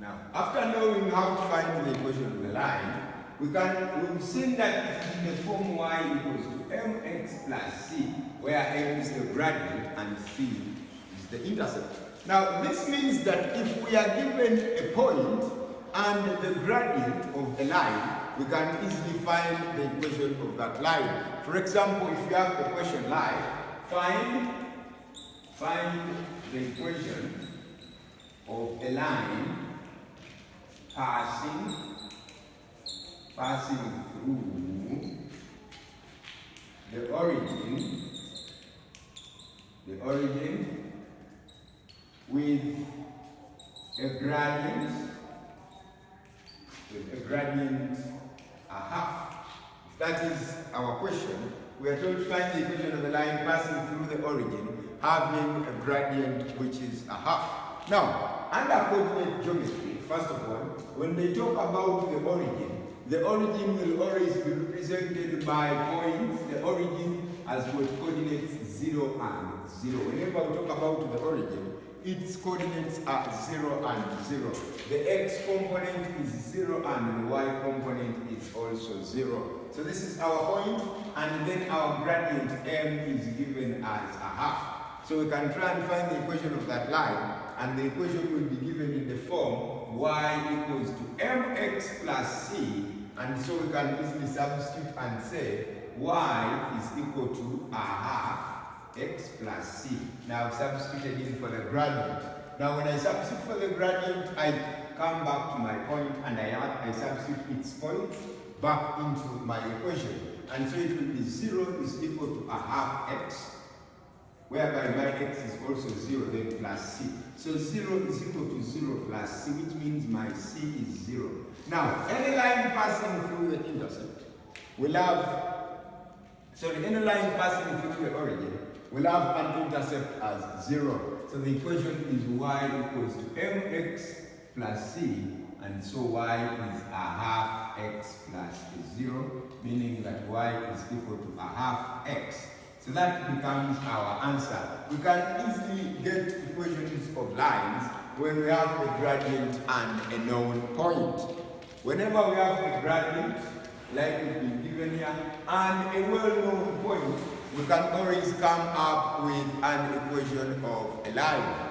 Now, after knowing how to find the equation of the line, we've seen that it is in the form y equals to mx plus c, where m is the gradient and c is the intercept. Now, this means that if we are given a point and the gradient of a line, we can easily find the equation of that line. For example, if you have the question like, find the equation of a line passing through the origin with a gradient a half. If that is our question, we are told to find the equation of the line passing through the origin having a gradient which is a half. Now, under coordinate geometry, first of all, when they talk about the origin will always be represented by points. The origin has got coordinates 0 and 0. Whenever we talk about the origin, its coordinates are 0 and 0. The x component is 0 and the y component is also 0. So this is our point, and then our gradient m is given as a half. So we can try and find the equation of that line, and the equation will be given in the form y equals to mx plus c, and so we can easily substitute and say y is equal to a half x plus c. Now I've substituted in for the gradient. Now when I substitute for the gradient, I come back to my point and I substitute its points back into my equation. And so it will be 0 is equal to a half x, whereby my x is also 0, then plus c. So 0 is equal to 0 plus c, which means my c is 0. Now, any line passing through the intercept will have, any line passing through the origin will have an intercept as 0. So the equation is y equals to mx plus c, and so y is a half x plus 0, meaning that y is equal to a half x. So that becomes our answer. We can easily get equations of lines when we have a gradient and a known point. Whenever we have a gradient, like we've been given here, and a well-known point, we can always come up with an equation of a line.